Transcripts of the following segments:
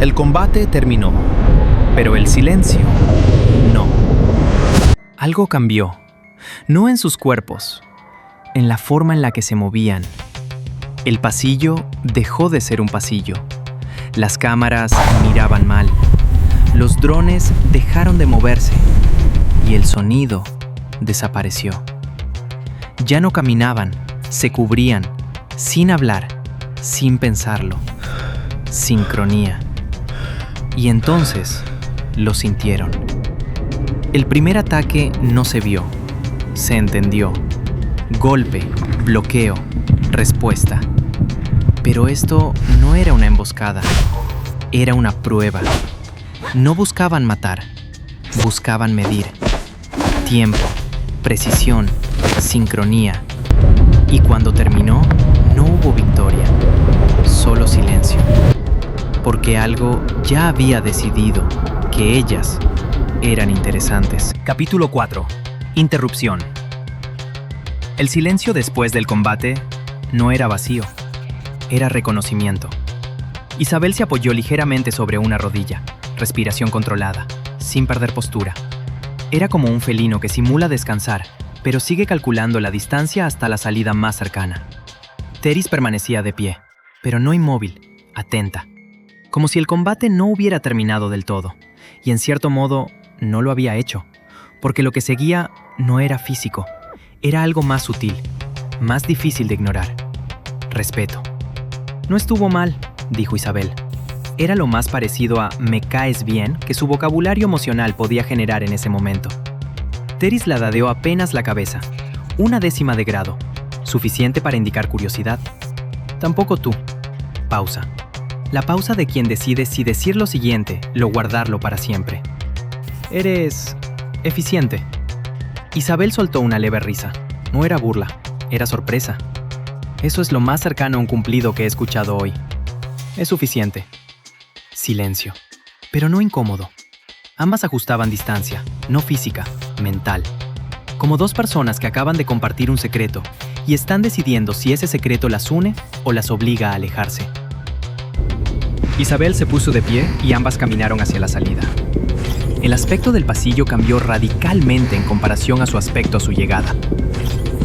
El combate terminó, pero el silencio no. Algo cambió, no en sus cuerpos, en la forma en la que se movían. El pasillo dejó de ser un pasillo. Las cámaras miraban mal. Los drones dejaron de moverse y el sonido desapareció. Ya no caminaban, se cubrían, sin hablar, sin pensarlo. Sincronía. Y entonces lo sintieron. El primer ataque no se vio, se entendió. Golpe, bloqueo, respuesta. Pero esto no era una emboscada, era una prueba. No buscaban matar, buscaban medir. Tiempo, precisión, sincronía. Y cuando terminó, no hubo victoria, solo silencio. Porque algo ya había decidido que ellas eran interesantes. Capítulo 4. Interrupción. El silencio después del combate no era vacío, era reconocimiento. Isabel se apoyó ligeramente sobre una rodilla, respiración controlada, sin perder postura. Era como un felino que simula descansar, pero sigue calculando la distancia hasta la salida más cercana. Teris permanecía de pie, pero no inmóvil, atenta. Como si el combate no hubiera terminado del todo, y en cierto modo no lo había hecho, porque lo que seguía no era físico, era algo más sutil, más difícil de ignorar. Respeto. No estuvo mal, dijo Isabel. Era lo más parecido a «me caes bien» que su vocabulario emocional podía generar en ese momento. Teris ladadeó apenas la cabeza, 1/10 de grado, suficiente para indicar curiosidad. Tampoco tú. Pausa. La pausa de quien decide si decir lo siguiente o guardarlo para siempre. Eres eficiente. Isabel soltó una leve risa. No era burla, era sorpresa. Eso es lo más cercano a un cumplido que he escuchado hoy. Es suficiente. Silencio. Pero no incómodo. Ambas ajustaban distancia, no física, mental. Como dos personas que acaban de compartir un secreto y están decidiendo si ese secreto las une o las obliga a alejarse. Isabel se puso de pie y ambas caminaron hacia la salida. El aspecto del pasillo cambió radicalmente en comparación a su aspecto a su llegada.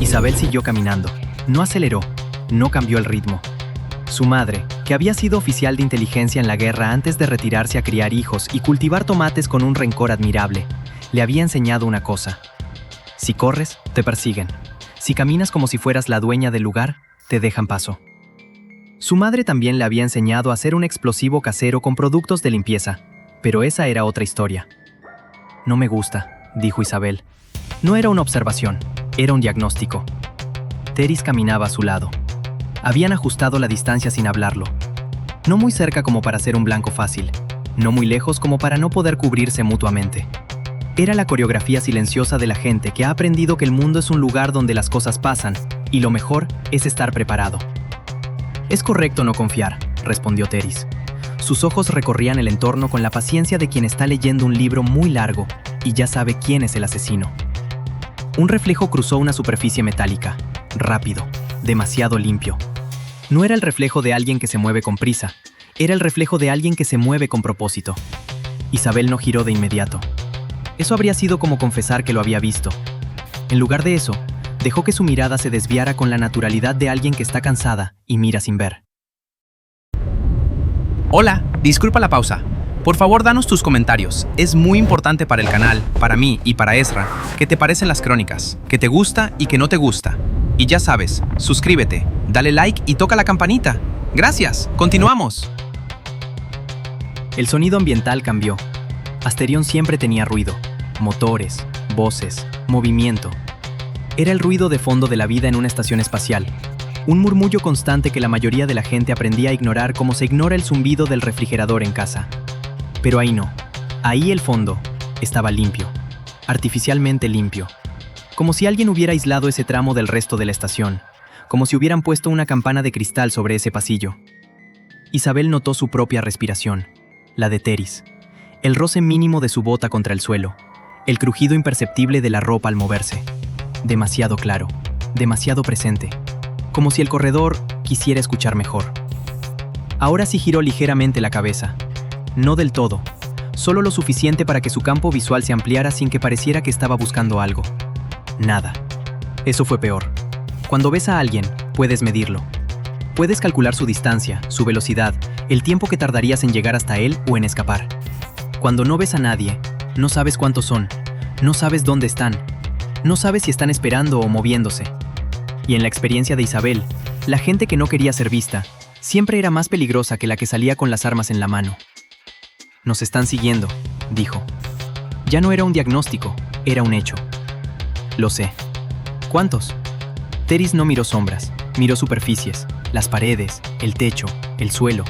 Isabel siguió caminando, no aceleró, no cambió el ritmo. Su madre, que había sido oficial de inteligencia en la guerra antes de retirarse a criar hijos y cultivar tomates con un rencor admirable, le había enseñado una cosa. Si corres, te persiguen. Si caminas como si fueras la dueña del lugar, te dejan paso. Su madre también le había enseñado a hacer un explosivo casero con productos de limpieza, pero esa era otra historia. No me gusta, dijo Isabel. No era una observación, era un diagnóstico. Teris caminaba a su lado. Habían ajustado la distancia sin hablarlo. No muy cerca como para ser un blanco fácil, no muy lejos como para no poder cubrirse mutuamente. Era la coreografía silenciosa de la gente que ha aprendido que el mundo es un lugar donde las cosas pasan, y lo mejor es estar preparado. Es correcto no confiar, respondió Teris. Sus ojos recorrían el entorno con la paciencia de quien está leyendo un libro muy largo y ya sabe quién es el asesino. Un reflejo cruzó una superficie metálica, rápido, demasiado limpio. No era el reflejo de alguien que se mueve con prisa, era el reflejo de alguien que se mueve con propósito. Isabel no giró de inmediato. Eso habría sido como confesar que lo había visto. En lugar de eso, dejó que su mirada se desviara con la naturalidad de alguien que está cansada y mira sin ver. Hola, disculpa la pausa. Por favor, danos tus comentarios. Es muy importante para el canal, para mí y para Ezra, qué te parecen las crónicas, qué te gusta y qué no te gusta. Y ya sabes, suscríbete, dale like y toca la campanita. Gracias, continuamos. El sonido ambiental cambió. Asterión siempre tenía ruido, motores, voces, movimiento. Era el ruido de fondo de la vida en una estación espacial. Un murmullo constante que la mayoría de la gente aprendía a ignorar como se ignora el zumbido del refrigerador en casa. Pero ahí no. Ahí el fondo estaba limpio, artificialmente limpio. Como si alguien hubiera aislado ese tramo del resto de la estación, como si hubieran puesto una campana de cristal sobre ese pasillo. Isabel notó su propia respiración, la de Teris, el roce mínimo de su bota contra el suelo, el crujido imperceptible de la ropa al moverse. Demasiado claro, demasiado presente, como si el corredor quisiera escuchar mejor. Ahora sí giró ligeramente la cabeza. No del todo, solo lo suficiente para que su campo visual se ampliara sin que pareciera que estaba buscando algo. Nada. Eso fue peor. Cuando ves a alguien, puedes medirlo. Puedes calcular su distancia, su velocidad, el tiempo que tardarías en llegar hasta él o en escapar. Cuando no ves a nadie, no sabes cuántos son, no sabes dónde están, no sabes si están esperando o moviéndose. Y en la experiencia de Isabel, la gente que no quería ser vista, siempre era más peligrosa que la que salía con las armas en la mano. Nos están siguiendo, dijo. Ya no era un diagnóstico, era un hecho. Lo sé. ¿Cuántos? Teris no miró sombras, miró superficies, las paredes, el techo, el suelo,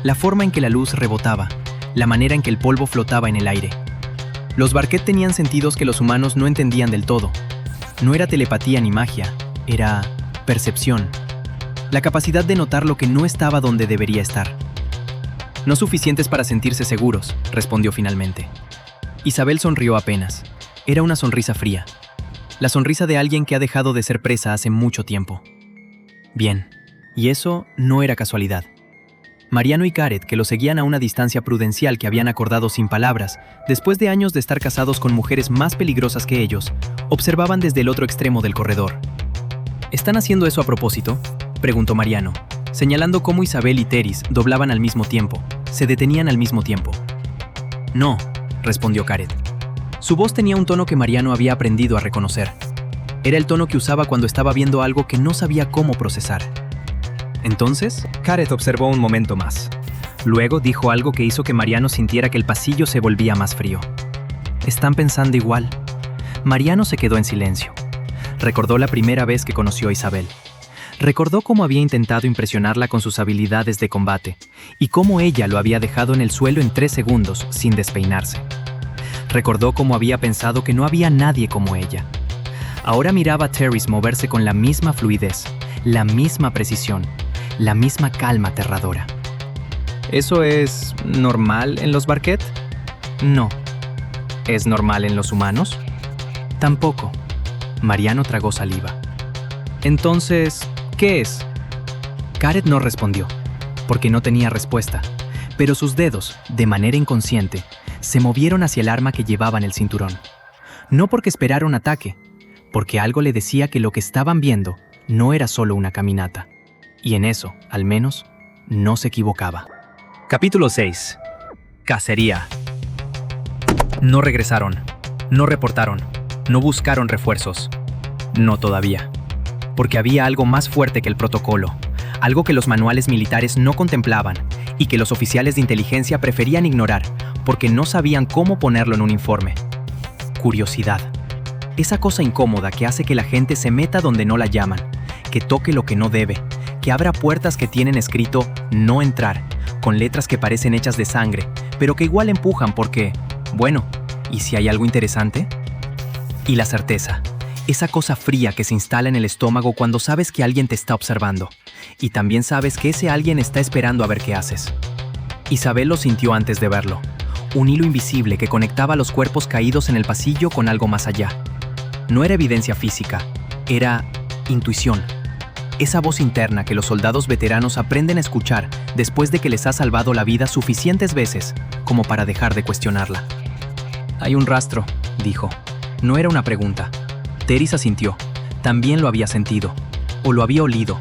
la forma en que la luz rebotaba, la manera en que el polvo flotaba en el aire. Los Barquet tenían sentidos que los humanos no entendían del todo. No era telepatía ni magia, era percepción. La capacidad de notar lo que no estaba donde debería estar. No suficientes para sentirse seguros, respondió finalmente. Isabel sonrió apenas. Era una sonrisa fría. La sonrisa de alguien que ha dejado de ser presa hace mucho tiempo. Bien, y eso no era casualidad. Mariano y Gareth, que lo seguían a una distancia prudencial que habían acordado sin palabras, después de años de estar casados con mujeres más peligrosas que ellos, observaban desde el otro extremo del corredor. ¿Están haciendo eso a propósito?, preguntó Mariano, señalando cómo Isabel y Teris doblaban al mismo tiempo, se detenían al mismo tiempo. No, respondió Gareth. Su voz tenía un tono que Mariano había aprendido a reconocer. Era el tono que usaba cuando estaba viendo algo que no sabía cómo procesar. Entonces, Gareth observó un momento más. Luego dijo algo que hizo que Mariano sintiera que el pasillo se volvía más frío. ¿Están pensando igual? Mariano se quedó en silencio. Recordó la primera vez que conoció a Isabel. Recordó cómo había intentado impresionarla con sus habilidades de combate y cómo ella lo había dejado en el suelo en 3 segundos sin despeinarse. Recordó cómo había pensado que no había nadie como ella. Ahora miraba a Teris moverse con la misma fluidez, la misma precisión, la misma calma aterradora. ¿Eso es normal en los Barquet? No. ¿Es normal en los humanos? Tampoco. Mariano tragó saliva. Entonces, ¿qué es? Gareth no respondió, porque no tenía respuesta, pero sus dedos, de manera inconsciente, se movieron hacia el arma que llevaba en el cinturón. No porque esperara un ataque, porque algo le decía que lo que estaban viendo no era solo una caminata. Y en eso, al menos, no se equivocaba. Capítulo 6. Cacería. No regresaron, no reportaron, no buscaron refuerzos. No todavía. Porque había algo más fuerte que el protocolo, algo que los manuales militares no contemplaban y que los oficiales de inteligencia preferían ignorar porque no sabían cómo ponerlo en un informe. Curiosidad. Esa cosa incómoda que hace que la gente se meta donde no la llaman, que toque lo que no debe, que abra puertas que tienen escrito "no entrar", con letras que parecen hechas de sangre, pero que igual empujan porque, bueno, ¿y si hay algo interesante? Y la certeza. Esa cosa fría que se instala en el estómago cuando sabes que alguien te está observando, y también sabes que ese alguien está esperando a ver qué haces. Isabel lo sintió antes de verlo, un hilo invisible que conectaba los cuerpos caídos en el pasillo con algo más allá. No era evidencia física, era intuición. Esa voz interna que los soldados veteranos aprenden a escuchar después de que les ha salvado la vida suficientes veces como para dejar de cuestionarla. Hay un rastro, dijo. No era una pregunta. Teris asintió. También lo había sentido, o lo había olido,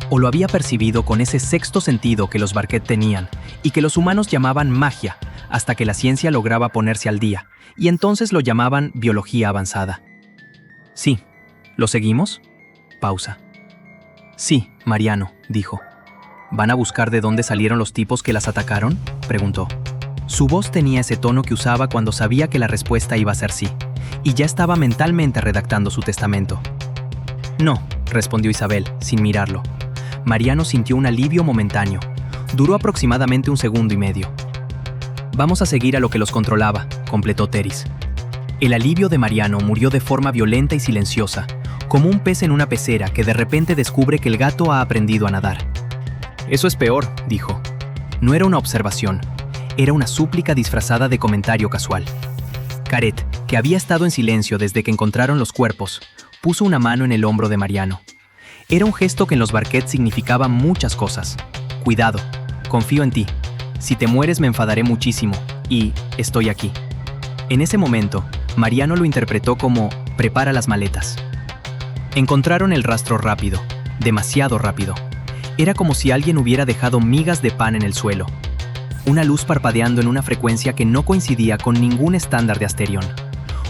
o lo había percibido con ese sexto sentido que los Barquet tenían y que los humanos llamaban magia, hasta que la ciencia lograba ponerse al día, y entonces lo llamaban biología avanzada. Sí. ¿Lo seguimos? Pausa. Sí, Mariano, dijo. ¿Van a buscar de dónde salieron los tipos que las atacaron?, preguntó. Su voz tenía ese tono que usaba cuando sabía que la respuesta iba a ser sí, y ya estaba mentalmente redactando su testamento. No, respondió Isabel, sin mirarlo. Mariano sintió un alivio momentáneo. Duró aproximadamente 1,5 segundos. Vamos a seguir a lo que los controlaba, completó Teris. El alivio de Mariano murió de forma violenta y silenciosa, como un pez en una pecera que de repente descubre que el gato ha aprendido a nadar. Eso es peor, dijo. No era una observación, era una súplica disfrazada de comentario casual. Gareth, que había estado en silencio desde que encontraron los cuerpos, puso una mano en el hombro de Mariano. Era un gesto que en los Barquet significaba muchas cosas. Cuidado, confío en ti. Si te mueres me enfadaré muchísimo, y estoy aquí. En ese momento, Mariano lo interpretó como prepara las maletas. Encontraron el rastro rápido, demasiado rápido. Era como si alguien hubiera dejado migas de pan en el suelo. Una luz parpadeando en una frecuencia que no coincidía con ningún estándar de Asterión.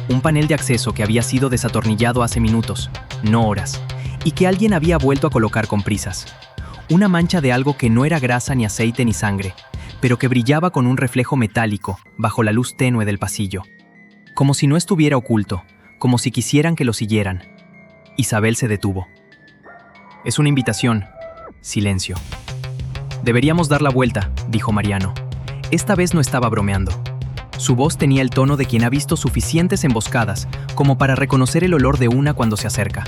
Un panel de acceso que había sido desatornillado hace minutos, no horas, y que alguien había vuelto a colocar con prisas. Una mancha de algo que no era grasa ni aceite ni sangre, pero que brillaba con un reflejo metálico bajo la luz tenue del pasillo. Como si no estuviera oculto, como si quisieran que lo siguieran. Isabel se detuvo. Es una invitación. Silencio. Deberíamos dar la vuelta, dijo Mariano. Esta vez no estaba bromeando. Su voz tenía el tono de quien ha visto suficientes emboscadas como para reconocer el olor de una cuando se acerca.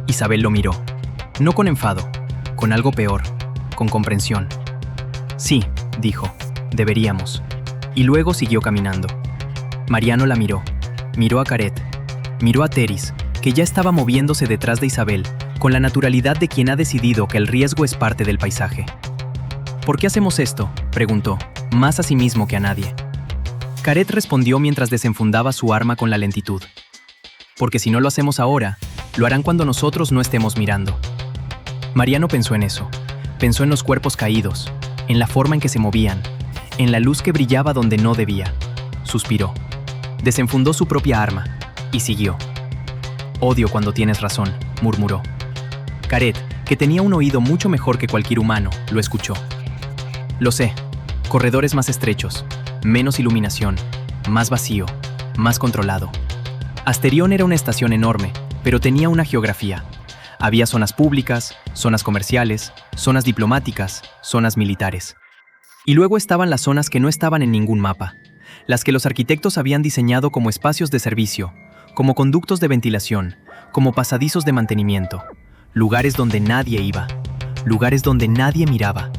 Isabel lo miró. No con enfado, con algo peor, con comprensión. Sí, dijo, deberíamos. Y luego siguió caminando. Mariano la miró. Miró a Caret. Miró a Teris, que ya estaba moviéndose detrás de Isabel, con la naturalidad de quien ha decidido que el riesgo es parte del paisaje. ¿Por qué hacemos esto?, preguntó, más a sí mismo que a nadie. Caret respondió mientras desenfundaba su arma con la lentitud. Porque si no lo hacemos ahora, lo harán cuando nosotros no estemos mirando. Mariano pensó en eso. Pensó en los cuerpos caídos, en la forma en que se movían, en la luz que brillaba donde no debía. Suspiró. Desenfundó su propia arma y siguió. Odio cuando tienes razón, murmuró. Caret, que tenía un oído mucho mejor que cualquier humano, lo escuchó. Lo sé. Corredores más estrechos, menos iluminación, más vacío, más controlado. Asterión era una estación enorme, pero tenía una geografía. Había zonas públicas, zonas comerciales, zonas diplomáticas, zonas militares. Y luego estaban las zonas que no estaban en ningún mapa, las que los arquitectos habían diseñado como espacios de servicio, como conductos de ventilación, como pasadizos de mantenimiento, lugares donde nadie iba, lugares donde nadie miraba.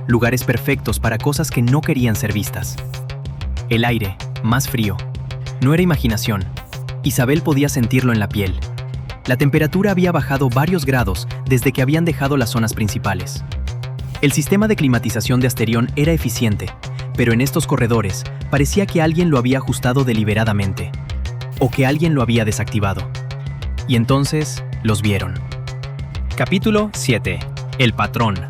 Lugares perfectos para cosas que no querían ser vistas. El aire, más frío. No era imaginación. Isabel podía sentirlo en la piel. La temperatura había bajado varios grados desde que habían dejado las zonas principales. El sistema de climatización de Asterión era eficiente, pero en estos corredores parecía que alguien lo había ajustado deliberadamente, o que alguien lo había desactivado. Y entonces los vieron. Capítulo 7. El patrón.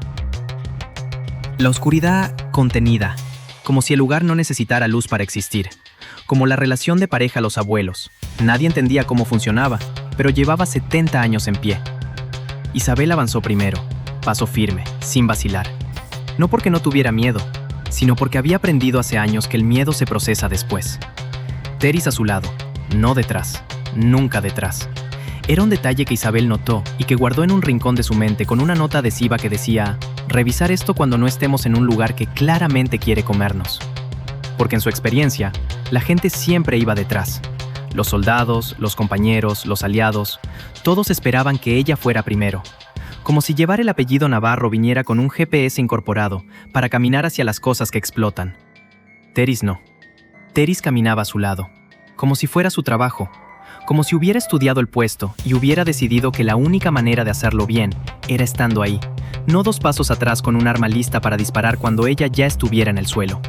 La oscuridad contenida, como si el lugar no necesitara luz para existir, como la relación de pareja a los abuelos. Nadie entendía cómo funcionaba, pero llevaba 70 años en pie. Isabel avanzó primero, paso firme, sin vacilar. No porque no tuviera miedo, sino porque había aprendido hace años que el miedo se procesa después. Teris a su lado, no detrás, nunca detrás. Era un detalle que Isabel notó y que guardó en un rincón de su mente con una nota adhesiva que decía: revisar esto cuando no estemos en un lugar que claramente quiere comernos. Porque en su experiencia, la gente siempre iba detrás. Los soldados, los compañeros, los aliados, todos esperaban que ella fuera primero. Como si llevar el apellido Navarro viniera con un GPS incorporado para caminar hacia las cosas que explotan. Teris no. Teris caminaba a su lado, como si fuera su trabajo. Como si hubiera estudiado el puesto y hubiera decidido que la única manera de hacerlo bien era estando ahí, no 2 pasos atrás con un arma lista para disparar cuando ella ya estuviera en el suelo.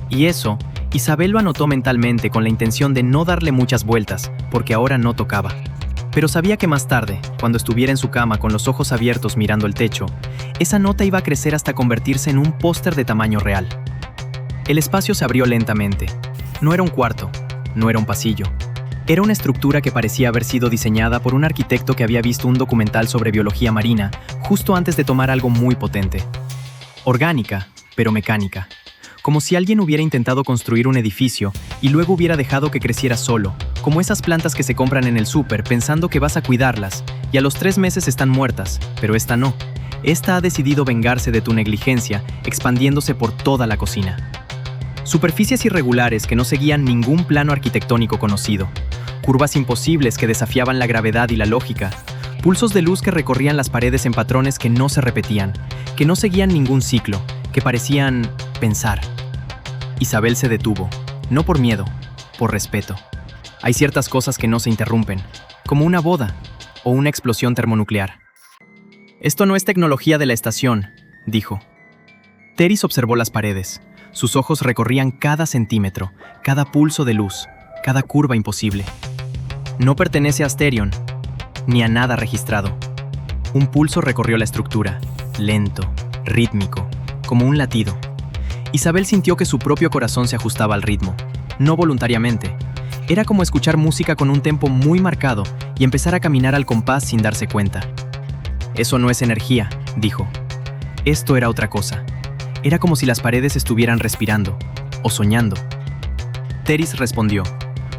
Y eso, Isabel lo anotó mentalmente con la intención de no darle muchas vueltas, porque ahora no tocaba. Pero sabía que más tarde, cuando estuviera en su cama con los ojos abiertos mirando el techo, esa nota iba a crecer hasta convertirse en un póster de tamaño real. El espacio se abrió lentamente. No era un cuarto, no era un pasillo. Era una estructura que parecía haber sido diseñada por un arquitecto que había visto un documental sobre biología marina justo antes de tomar algo muy potente. Orgánica, pero mecánica. Como si alguien hubiera intentado construir un edificio y luego hubiera dejado que creciera solo, como esas plantas que se compran en el súper pensando que vas a cuidarlas y a los 3 meses están muertas, pero esta no. Esta ha decidido vengarse de tu negligencia, expandiéndose por toda la cocina. Superficies irregulares que no seguían ningún plano arquitectónico conocido. Curvas imposibles que desafiaban la gravedad y la lógica. Pulsos de luz que recorrían las paredes en patrones que no se repetían, que no seguían ningún ciclo, que parecían pensar. Isabel se detuvo, no por miedo, por respeto. Hay ciertas cosas que no se interrumpen, como una boda o una explosión termonuclear. Esto no es tecnología de la estación, dijo. Teris observó las paredes. Sus ojos recorrían cada centímetro, cada pulso de luz, cada curva imposible. No pertenece a Asterion, ni a nada registrado. Un pulso recorrió la estructura, lento, rítmico, como un latido. Isabel sintió que su propio corazón se ajustaba al ritmo, no voluntariamente. Era como escuchar música con un tempo muy marcado y empezar a caminar al compás sin darse cuenta. «Eso no es energía», dijo. Esto era otra cosa. Era como si las paredes estuvieran respirando, o soñando. Teris respondió.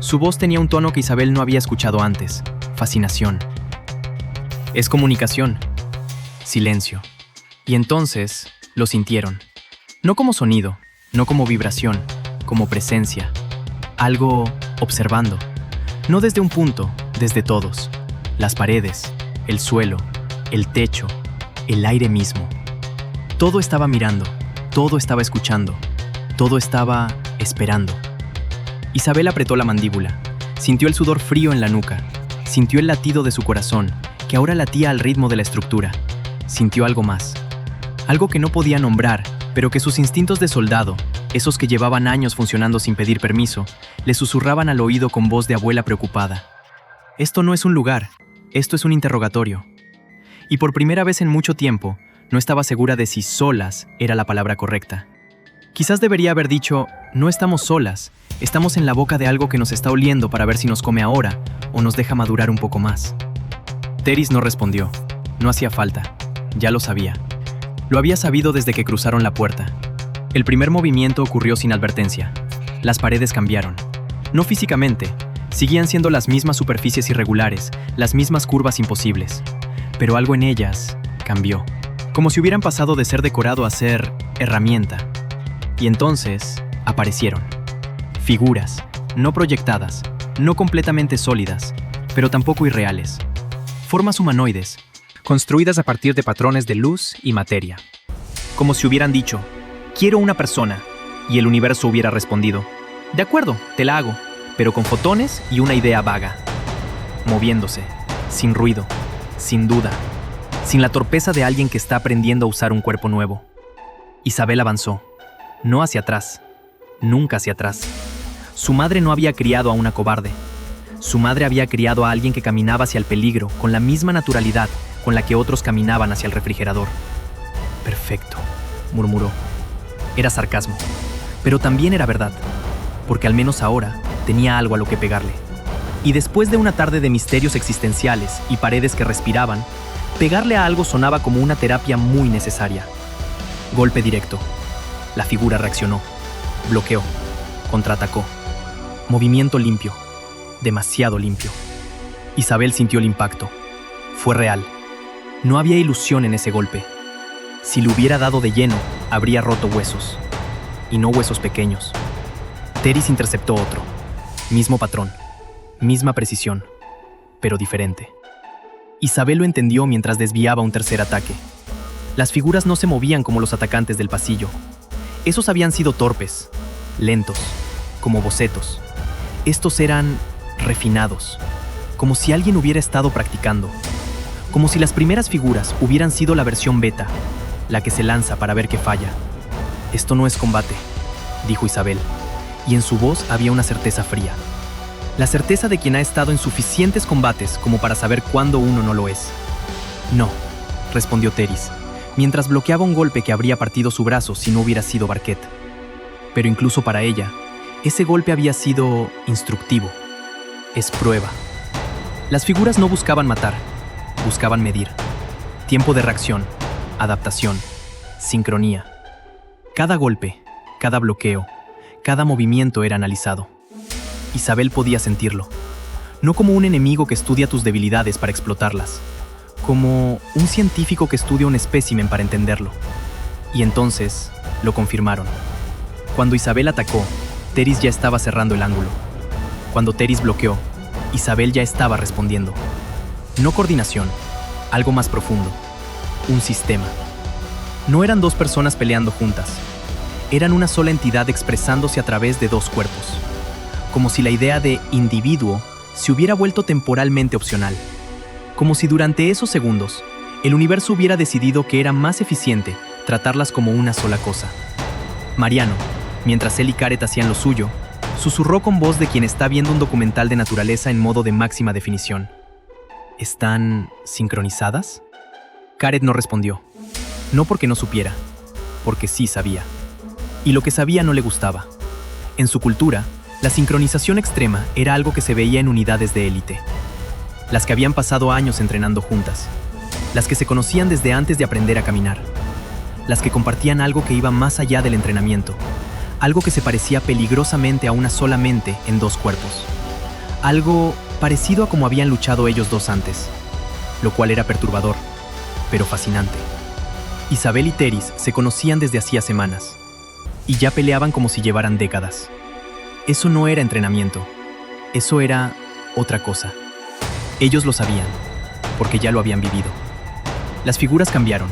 Su voz tenía un tono que Isabel no había escuchado antes: fascinación. «Es comunicación». Silencio. Y entonces lo sintieron. No como sonido, no como vibración, como presencia. Algo observando. No desde un punto, desde todos. Las paredes, el suelo, el techo, el aire mismo. Todo estaba mirando, todo estaba escuchando, todo estaba esperando. Isabel apretó la mandíbula, sintió el sudor frío en la nuca, sintió el latido de su corazón, que ahora latía al ritmo de la estructura. Sintió algo más. Algo que no podía nombrar, pero que sus instintos de soldado, esos que llevaban años funcionando sin pedir permiso, le susurraban al oído con voz de abuela preocupada. Esto no es un lugar, esto es un interrogatorio. Y por primera vez en mucho tiempo, no estaba segura de si solas era la palabra correcta. Quizás debería haber dicho, no estamos solas, estamos en la boca de algo que nos está oliendo para ver si nos come ahora o nos deja madurar un poco más. Teris no respondió. No hacía falta. Ya lo sabía. Lo había sabido desde que cruzaron la puerta. El primer movimiento ocurrió sin advertencia. Las paredes cambiaron. No físicamente. Seguían siendo las mismas superficies irregulares, las mismas curvas imposibles. Pero algo en ellas cambió. Como si hubieran pasado de ser decorado a ser herramienta. Y entonces aparecieron. Figuras, no proyectadas, no completamente sólidas, pero tampoco irreales. Formas humanoides, construidas a partir de patrones de luz y materia. Como si hubieran dicho, quiero una persona, y el universo hubiera respondido, de acuerdo, te la hago, pero con fotones y una idea vaga. Moviéndose, sin ruido, sin duda, sin la torpeza de alguien que está aprendiendo a usar un cuerpo nuevo. Isabel avanzó, no hacia atrás, nunca hacia atrás. Su madre no había criado a una cobarde. Su madre había criado a alguien que caminaba hacia el peligro con la misma naturalidad con la que otros caminaban hacia el refrigerador. Perfecto, murmuró. Era sarcasmo, pero también era verdad, porque al menos ahora tenía algo a lo que pegarle. Y después de una tarde de misterios existenciales y paredes que respiraban, pegarle a algo sonaba como una terapia muy necesaria. Golpe directo. La figura reaccionó, bloqueó, contraatacó. Movimiento limpio, demasiado limpio. Isabel sintió el impacto. Fue real. No había ilusión en ese golpe. Si le hubiera dado de lleno, habría roto huesos. Y no huesos pequeños. Teris interceptó otro. Mismo patrón, misma precisión, pero diferente. Isabel lo entendió mientras desviaba un tercer ataque. Las figuras no se movían como los atacantes del pasillo. Esos habían sido torpes, lentos, como bocetos. Estos eran refinados, como si alguien hubiera estado practicando. Como si las primeras figuras hubieran sido la versión beta, la que se lanza para ver qué falla. Esto no es combate, dijo Isabel, y en su voz había una certeza fría. La certeza de quien ha estado en suficientes combates como para saber cuándo uno no lo es. No, respondió Teris, mientras bloqueaba un golpe que habría partido su brazo si no hubiera sido Barquet. Pero incluso para ella, ese golpe había sido instructivo. Es prueba. Las figuras no buscaban matar, buscaban medir. Tiempo de reacción, adaptación, sincronía. Cada golpe, cada bloqueo, cada movimiento era analizado. Isabel podía sentirlo. No como un enemigo que estudia tus debilidades para explotarlas, como un científico que estudia un espécimen para entenderlo. Y entonces lo confirmaron. Cuando Isabel atacó, Teris ya estaba cerrando el ángulo. Cuando Teris bloqueó, Isabel ya estaba respondiendo. No coordinación, algo más profundo. Un sistema. No eran dos personas peleando juntas. Eran una sola entidad expresándose a través de dos cuerpos. Como si la idea de individuo se hubiera vuelto temporalmente opcional. Como si durante esos segundos, el universo hubiera decidido que era más eficiente tratarlas como una sola cosa. Mariano, mientras él y Caret hacían lo suyo, susurró con voz de quien está viendo un documental de naturaleza en modo de máxima definición. ¿Están sincronizadas? Caret no respondió. No porque no supiera, porque sí sabía. Y lo que sabía no le gustaba. En su cultura, la sincronización extrema era algo que se veía en unidades de élite. Las que habían pasado años entrenando juntas. Las que se conocían desde antes de aprender a caminar. Las que compartían algo que iba más allá del entrenamiento. Algo que se parecía peligrosamente a una sola mente en dos cuerpos. Algo parecido a como habían luchado ellos dos antes. Lo cual era perturbador, pero fascinante. Isabel y Teris se conocían desde hacía semanas. Y ya peleaban como si llevaran décadas. Eso no era entrenamiento. Eso era otra cosa. Ellos lo sabían, porque ya lo habían vivido. Las figuras cambiaron,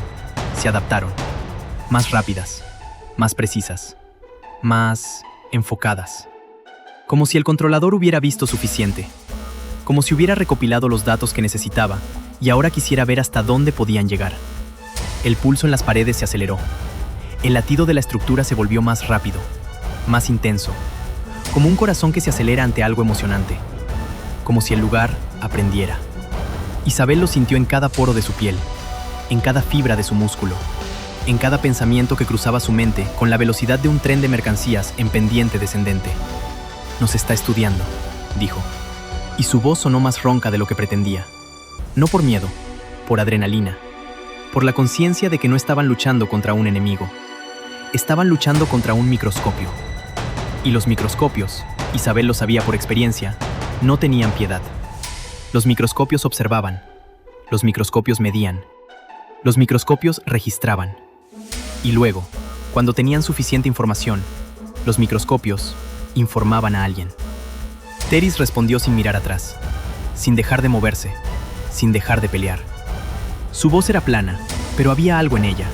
se adaptaron. Más rápidas, más precisas, más enfocadas. Como si el controlador hubiera visto suficiente. Como si hubiera recopilado los datos que necesitaba y ahora quisiera ver hasta dónde podían llegar. El pulso en las paredes se aceleró. El latido de la estructura se volvió más rápido, más intenso. Como un corazón que se acelera ante algo emocionante. Como si el lugar aprendiera. Isabel lo sintió en cada poro de su piel, en cada fibra de su músculo, en cada pensamiento que cruzaba su mente con la velocidad de un tren de mercancías en pendiente descendente. Nos está estudiando, dijo. Y su voz sonó más ronca de lo que pretendía. No por miedo, por adrenalina, por la conciencia de que no estaban luchando contra un enemigo. Estaban luchando contra un microscopio. Y los microscopios, Isabel lo sabía por experiencia, no tenían piedad. Los microscopios observaban. Los microscopios medían. Los microscopios registraban. Y luego, cuando tenían suficiente información, los microscopios informaban a alguien. Teris respondió sin mirar atrás, sin dejar de moverse, sin dejar de pelear. Su voz era plana, pero había algo en ella.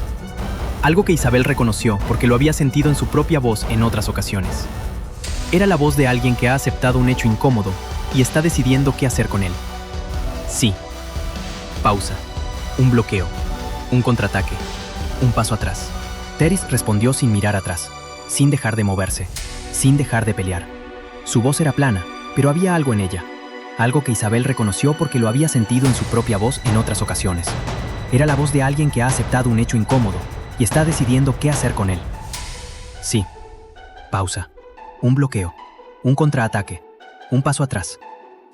Algo que Isabel reconoció porque lo había sentido en su propia voz en otras ocasiones. Era la voz de alguien que ha aceptado un hecho incómodo y está decidiendo qué hacer con él. Sí. Pausa. Un bloqueo. Un contraataque. Un paso atrás. Teris respondió sin mirar atrás, sin dejar de moverse, sin dejar de pelear. Su voz era plana, pero había algo en ella. Algo que Isabel reconoció porque lo había sentido en su propia voz en otras ocasiones. Era la voz de alguien que ha aceptado un hecho incómodo y está decidiendo qué hacer con él. Sí. Pausa. Un bloqueo. Un contraataque. Un paso atrás.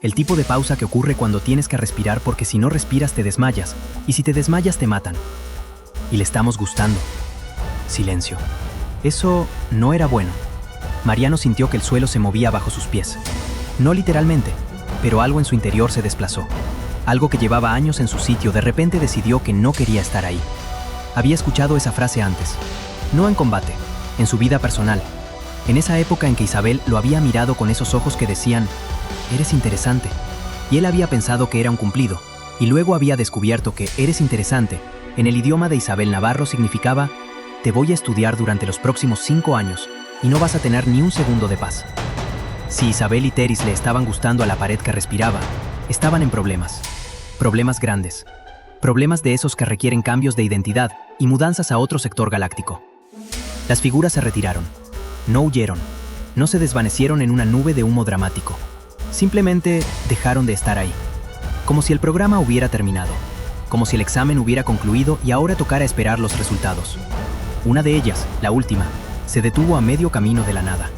El tipo de pausa que ocurre cuando tienes que respirar porque si no respiras te desmayas, y si te desmayas te matan. Y le estamos gustando. Silencio. Eso no era bueno. Mariano sintió que el suelo se movía bajo sus pies. No literalmente, pero algo en su interior se desplazó. Algo que llevaba años en su sitio de repente decidió que no quería estar ahí. Había escuchado esa frase antes. No en combate, en su vida personal. En esa época en que Isabel lo había mirado con esos ojos que decían, «Eres interesante». Y él había pensado que era un cumplido, y luego había descubierto que «eres interesante» en el idioma de Isabel Navarro significaba «te voy a estudiar durante los próximos 5 años y no vas a tener ni un segundo de paz». Si Isabel y Teris le estaban gustando a la pared que respiraba, estaban en problemas. Problemas grandes. Problemas de esos que requieren cambios de identidad y mudanzas a otro sector galáctico. Las figuras se retiraron. No huyeron. No se desvanecieron en una nube de humo dramático. Simplemente dejaron de estar ahí. Como si el programa hubiera terminado. Como si el examen hubiera concluido y ahora tocara esperar los resultados. Una de ellas, la última, se detuvo a medio camino de la nada.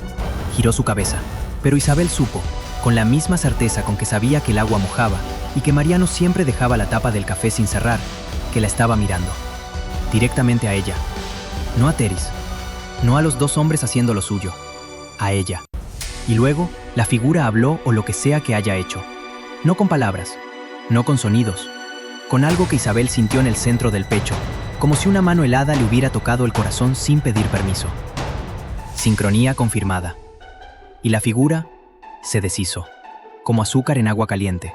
Giró su cabeza. Pero Isabel supo, con la misma certeza con que sabía que el agua mojaba y que Mariano siempre dejaba la tapa del café sin cerrar, que la estaba mirando. Directamente a ella. No a Teris. No a los dos hombres haciendo lo suyo. A ella. Y luego, la figura habló o lo que sea que haya hecho. No con palabras. No con sonidos. Con algo que Isabel sintió en el centro del pecho, como si una mano helada le hubiera tocado el corazón sin pedir permiso. Sincronía confirmada. Y la figura se deshizo, como azúcar en agua caliente.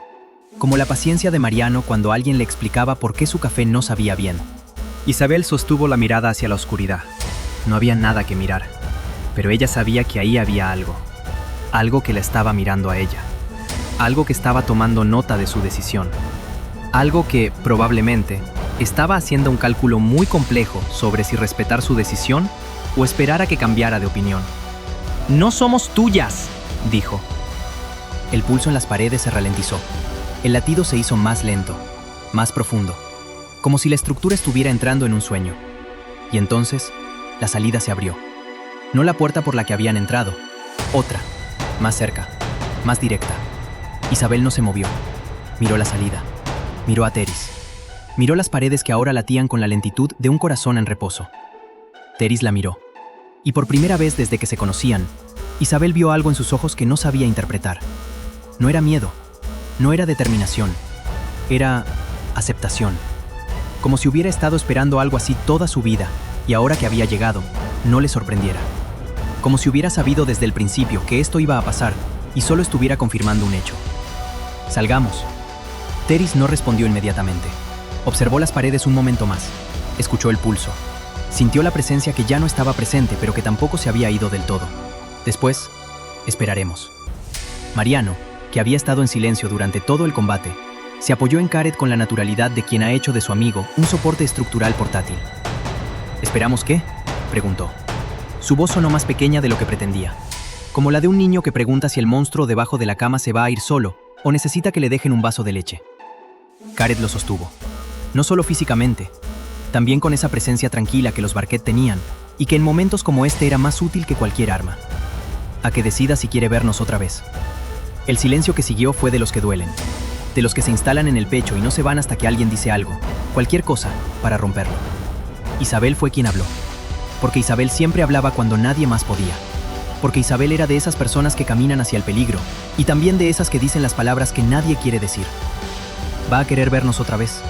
Como la paciencia de Mariano cuando alguien le explicaba por qué su café no sabía bien. Isabel sostuvo la mirada hacia la oscuridad. No había nada que mirar, pero ella sabía que ahí había algo. Algo que la estaba mirando a ella. Algo que estaba tomando nota de su decisión. Algo que, probablemente, Estaba haciendo un cálculo muy complejo sobre si respetar su decisión o esperar a que cambiara de opinión. «No somos tuyas», dijo. El pulso en las paredes se ralentizó. El latido se hizo más lento, más profundo, como si la estructura estuviera entrando en un sueño. Y entonces, la salida se abrió. No la puerta por la que habían entrado, otra, más cerca, más directa. Isabel no se movió. Miró la salida. Miró a Teris. Miró las paredes que ahora latían con la lentitud de un corazón en reposo. Teris la miró. Y por primera vez desde que se conocían, Isabel vio algo en sus ojos que no sabía interpretar. No era miedo, no era determinación, era aceptación. Como si hubiera estado esperando algo así toda su vida y ahora que había llegado, no le sorprendiera. Como si hubiera sabido desde el principio que esto iba a pasar y solo estuviera confirmando un hecho. «Salgamos». Teris no respondió inmediatamente. Observó las paredes un momento más. Escuchó el pulso. Sintió la presencia que ya no estaba presente, pero que tampoco se había ido del todo. Después, esperaremos. Mariano, que había estado en silencio durante todo el combate, se apoyó en Caret con la naturalidad de quien ha hecho de su amigo un soporte estructural portátil. «¿Esperamos qué?», preguntó. Su voz sonó más pequeña de lo que pretendía, como la de un niño que pregunta si el monstruo debajo de la cama se va a ir solo o necesita que le dejen un vaso de leche. Caret lo sostuvo, no solo físicamente, también con esa presencia tranquila que los Barquet tenían y que en momentos como este era más útil que cualquier arma. «A que decida si quiere vernos otra vez». El silencio que siguió fue de los que duelen, de los que se instalan en el pecho y no se van hasta que alguien dice algo, cualquier cosa, para romperlo. Isabel fue quien habló, porque Isabel siempre hablaba cuando nadie más podía, porque Isabel era de esas personas que caminan hacia el peligro y también de esas que dicen las palabras que nadie quiere decir. «¿Va a querer vernos otra vez?».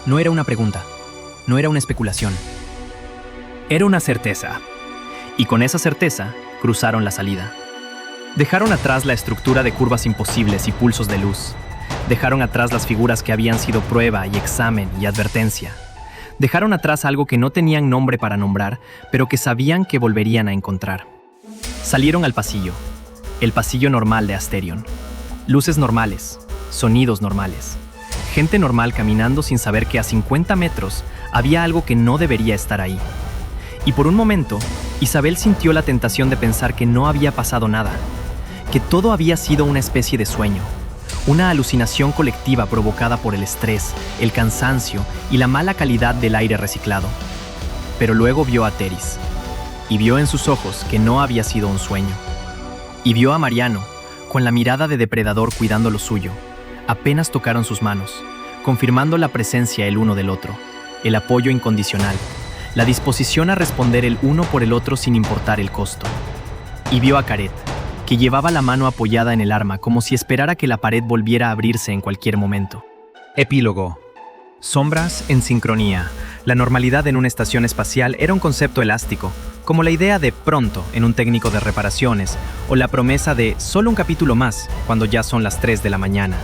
No era una pregunta, no era una especulación. Era una certeza, y con esa certeza cruzaron la salida. Dejaron atrás la estructura de curvas imposibles y pulsos de luz. Dejaron atrás las figuras que habían sido prueba y examen y advertencia. Dejaron atrás algo que no tenían nombre para nombrar, pero que sabían que volverían a encontrar. Salieron al pasillo, el pasillo normal de Asterion. Luces normales, sonidos normales. Gente normal caminando sin saber que a 50 metros había algo que no debería estar ahí. Y por un momento, Isabel sintió la tentación de pensar que no había pasado nada, que todo había sido una especie de sueño, una alucinación colectiva provocada por el estrés, el cansancio y la mala calidad del aire reciclado. Pero luego vio a Teris, y vio en sus ojos que no había sido un sueño. Y vio a Mariano, con la mirada de depredador cuidando lo suyo. Apenas tocaron sus manos, confirmando la presencia el uno del otro, el apoyo incondicional, la disposición a responder el uno por el otro sin importar el costo. Y vio a Caret, que llevaba la mano apoyada en el arma como si esperara que la pared volviera a abrirse en cualquier momento. Epílogo. Sombras en sincronía. La normalidad en una estación espacial era un concepto elástico, como la idea de pronto en un técnico de reparaciones o la promesa de solo un capítulo más cuando ya son las 3 de la mañana.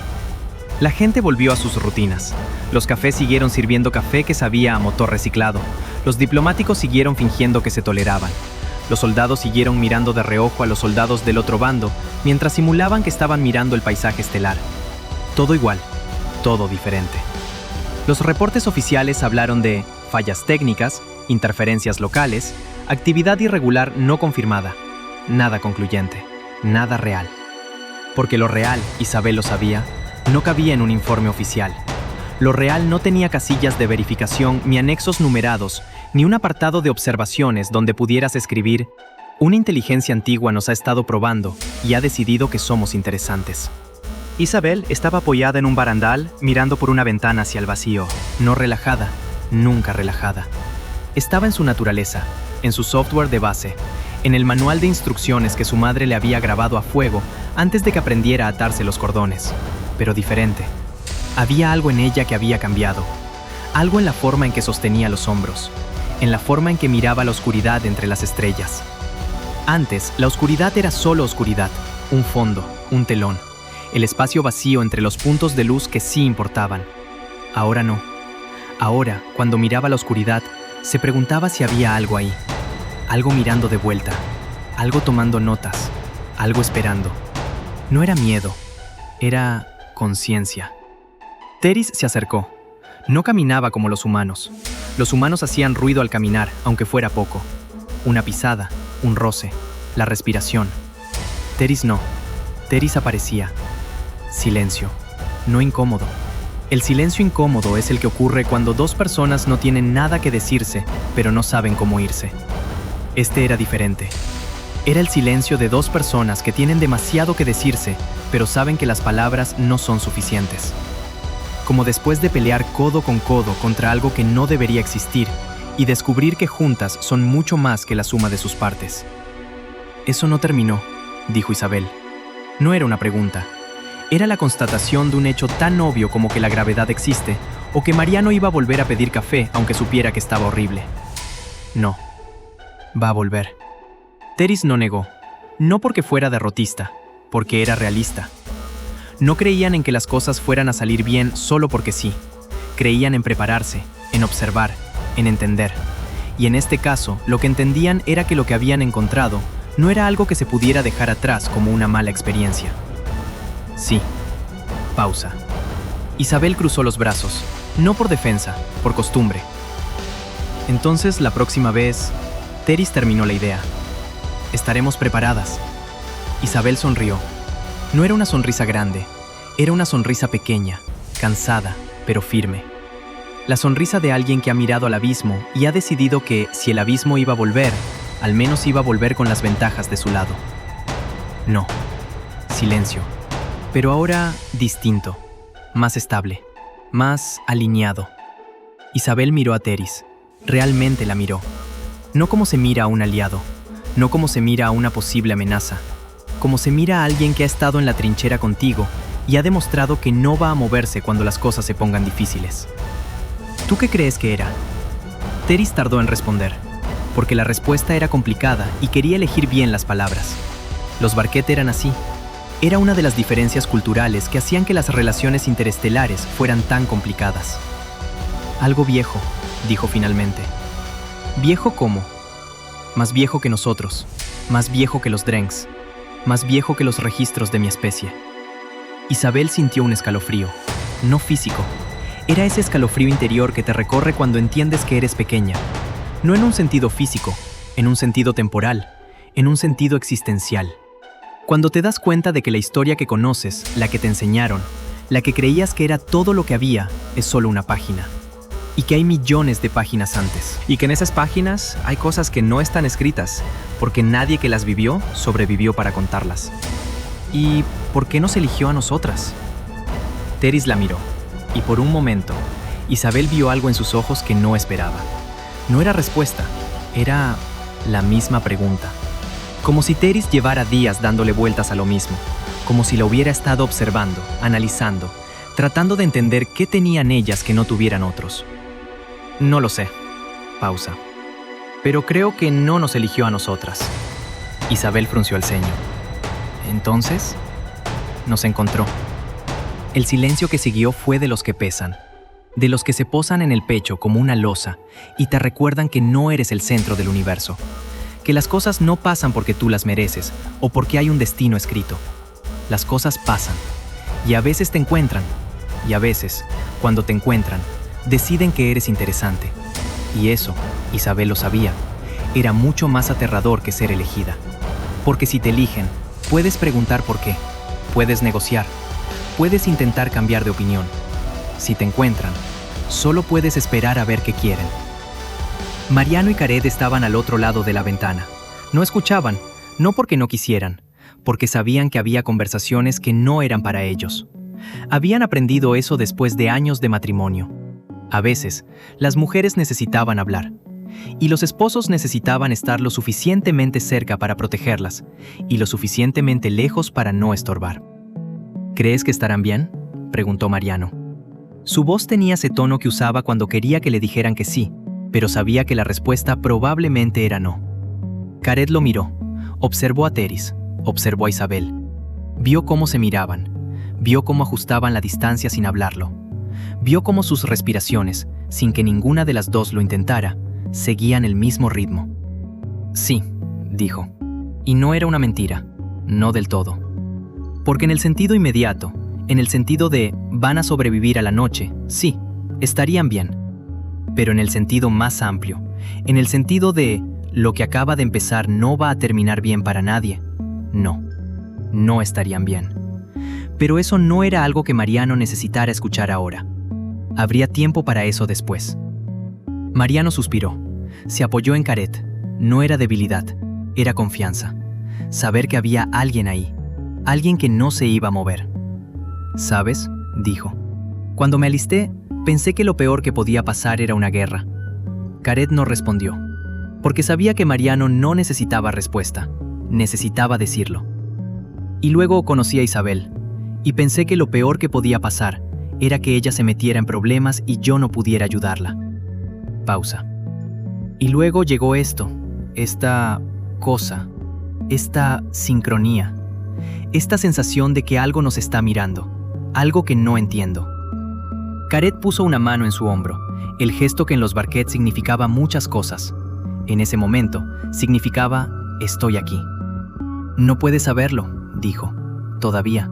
La gente volvió a sus rutinas. Los cafés siguieron sirviendo café que sabía a motor reciclado. Los diplomáticos siguieron fingiendo que se toleraban. Los soldados siguieron mirando de reojo a los soldados del otro bando, mientras simulaban que estaban mirando el paisaje estelar. Todo igual, todo diferente. Los reportes oficiales hablaron de fallas técnicas, interferencias locales, actividad irregular no confirmada, nada concluyente, nada real. Porque lo real, Isabel lo sabía, no cabía en un informe oficial. Lo real no tenía casillas de verificación ni anexos numerados, ni un apartado de observaciones donde pudieras escribir: una inteligencia antigua nos ha estado probando y ha decidido que somos interesantes. Isabel estaba apoyada en un barandal, mirando por una ventana hacia el vacío, no relajada, nunca relajada. Estaba en su naturaleza, en su software de base, en el manual de instrucciones que su madre le había grabado a fuego antes de que aprendiera a atarse los cordones, pero diferente. Había algo en ella que había cambiado, algo en la forma en que sostenía los hombros, en la forma en que miraba la oscuridad entre las estrellas. Antes, la oscuridad era solo oscuridad, un fondo, un telón, el espacio vacío entre los puntos de luz que sí importaban. Ahora no. Ahora, cuando miraba la oscuridad, se preguntaba si había algo ahí, algo mirando de vuelta, algo tomando notas, algo esperando. No era miedo, era conciencia. Teris se acercó. No caminaba como los humanos. Los humanos hacían ruido al caminar, aunque fuera poco. Una pisada, un roce, la respiración. Teris no. Teris aparecía. Silencio. No incómodo. El silencio incómodo es el que ocurre cuando dos personas no tienen nada que decirse, pero no saben cómo irse. Este era diferente. Era el silencio de dos personas que tienen demasiado que decirse, pero saben que las palabras no son suficientes. Como después de pelear codo con codo contra algo que no debería existir y descubrir que juntas son mucho más que la suma de sus partes. Eso no terminó, dijo Isabel. No era una pregunta. Era la constatación de un hecho tan obvio como que la gravedad existe o que Mariano iba a volver a pedir café aunque supiera que estaba horrible. No. Va a volver. Teris no negó. No porque fuera derrotista, porque era realista. No creían en que las cosas fueran a salir bien solo porque sí. Creían en prepararse, en observar, en entender. Y en este caso, lo que entendían era que lo que habían encontrado no era algo que se pudiera dejar atrás como una mala experiencia. Sí. Pausa. Isabel cruzó los brazos, no por defensa, por costumbre. Entonces, la próxima vez, Teris terminó la idea. Estaremos preparadas. Isabel sonrió. No era una sonrisa grande, era una sonrisa pequeña, cansada, pero firme. La sonrisa de alguien que ha mirado al abismo y ha decidido que, si el abismo iba a volver, al menos iba a volver con las ventajas de su lado. No. Silencio. Pero ahora distinto, más estable, más alineado. Isabel miró a Teris. Realmente la miró. No como se mira a un aliado, no como se mira a una posible amenaza, como se mira a alguien que ha estado en la trinchera contigo y ha demostrado que no va a moverse cuando las cosas se pongan difíciles. ¿Tú qué crees que era? Teris tardó en responder, porque la respuesta era complicada y quería elegir bien las palabras. Los Barquet eran así. Era una de las diferencias culturales que hacían que las relaciones interestelares fueran tan complicadas. Algo viejo, dijo finalmente. ¿Viejo cómo? Más viejo que nosotros, más viejo que los Drengs, más viejo que los registros de mi especie. Isabel sintió un escalofrío, no físico. Era ese escalofrío interior que te recorre cuando entiendes que eres pequeña. No en un sentido físico, en un sentido temporal, en un sentido existencial. Cuando te das cuenta de que la historia que conoces, la que te enseñaron, la que creías que era todo lo que había, es solo una página. Y que hay millones de páginas antes. Y que en esas páginas hay cosas que no están escritas, porque nadie que las vivió sobrevivió para contarlas. ¿Y por qué nos eligió a nosotras? Teris la miró, y por un momento, Isabel vio algo en sus ojos que no esperaba. No era respuesta, era la misma pregunta. Como si Teris llevara días dándole vueltas a lo mismo, como si la hubiera estado observando, analizando, tratando de entender qué tenían ellas que no tuvieran otros. No lo sé. Pausa. Pero creo que no nos eligió a nosotras. Isabel frunció el ceño. Entonces, nos encontró. El silencio que siguió fue de los que pesan, de los que se posan en el pecho como una losa y te recuerdan que no eres el centro del universo, que las cosas no pasan porque tú las mereces o porque hay un destino escrito. Las cosas pasan, y a veces te encuentran, y a veces, cuando te encuentran, deciden que eres interesante. Y eso, Isabel lo sabía, era mucho más aterrador que ser elegida. Porque si te eligen, puedes preguntar por qué, puedes negociar, puedes intentar cambiar de opinión. Si te encuentran, solo puedes esperar a ver qué quieren. Mariano y Caret estaban al otro lado de la ventana. No escuchaban, no porque no quisieran, porque sabían que había conversaciones que no eran para ellos. Habían aprendido eso después de años de matrimonio. A veces, las mujeres necesitaban hablar, y los esposos necesitaban estar lo suficientemente cerca para protegerlas, y lo suficientemente lejos para no estorbar. ¿Crees que estarán bien?, preguntó Mariano. Su voz tenía ese tono que usaba cuando quería que le dijeran que sí, pero sabía que la respuesta probablemente era no. Caret lo miró, observó a Teris, observó a Isabel. Vio cómo se miraban, vio cómo ajustaban la distancia sin hablarlo. Vio cómo sus respiraciones, sin que ninguna de las dos lo intentara, seguían el mismo ritmo. Sí, dijo. Y no era una mentira, no del todo. Porque en el sentido inmediato, en el sentido de van a sobrevivir a la noche, sí, Estarían bien, pero en el sentido más amplio, en el sentido de lo que acaba de empezar no va a terminar bien para nadie. No estarían bien. Pero eso no era algo que Mariano necesitara escuchar ahora. Habría tiempo para eso después. Mariano suspiró. Se apoyó en Caret. No era debilidad, era confianza. Saber que había alguien ahí, alguien que no se iba a mover. ¿Sabes?, dijo. Cuando me alisté, pensé que lo peor que podía pasar era una guerra. Caret no respondió, porque sabía que Mariano no necesitaba respuesta, necesitaba decirlo. Y luego conocí a Isabel, y pensé que lo peor que podía pasar era que ella se metiera en problemas y yo no pudiera ayudarla. Pausa. Y luego llegó esto, esta cosa, esta sincronía, esta sensación de que algo nos está mirando, algo que no entiendo. Caret puso una mano en su hombro, el gesto que en los Barquet significaba muchas cosas. En ese momento, significaba, estoy aquí. No puedes saberlo, dijo, todavía.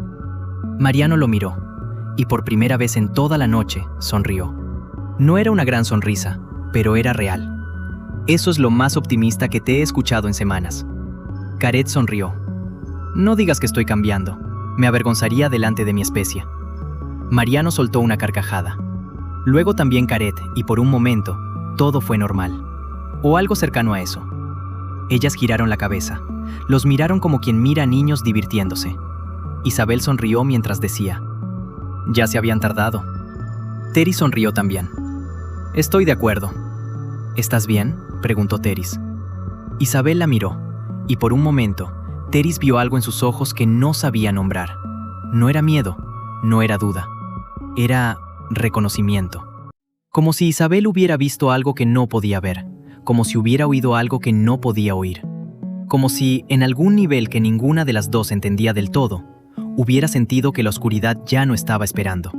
Mariano lo miró, y por primera vez en toda la noche, sonrió. No era una gran sonrisa, pero era real. Eso es lo más optimista que te he escuchado en semanas. Caret sonrió. No digas que estoy cambiando. Me avergonzaría delante de mi especie. Mariano soltó una carcajada. Luego también Caret, y por un momento, todo fue normal. O algo cercano a eso. Ellas giraron la cabeza. Los miraron como quien mira a niños divirtiéndose. Isabel sonrió mientras decía, ya se habían tardado. Teris sonrió también. Estoy de acuerdo. ¿Estás bien?, preguntó Teris. Isabel la miró, y por un momento, Teris vio algo en sus ojos que no sabía nombrar. No era miedo, no era duda. Era reconocimiento. Como si Isabel hubiera visto algo que no podía ver, como si hubiera oído algo que no podía oír. Como si, en algún nivel que ninguna de las dos entendía del todo, hubiera sentido que la oscuridad ya no estaba esperando,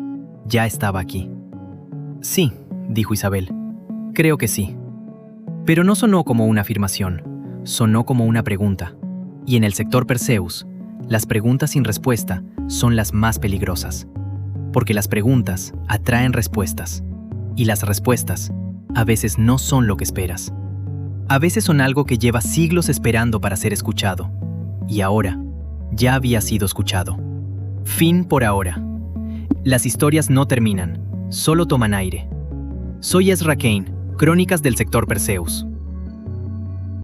ya estaba aquí. Sí, dijo Isabel. Creo que sí. Pero no sonó como una afirmación, sonó como una pregunta. Y en el sector Perseus, las preguntas sin respuesta son las más peligrosas. Porque las preguntas atraen respuestas. Y las respuestas a veces no son lo que esperas. A veces son algo que lleva siglos esperando para ser escuchado. Y ahora, ya había sido escuchado. Fin por ahora. Las historias no terminan, solo toman aire. Soy Ezra Kane, Crónicas del sector Perseus.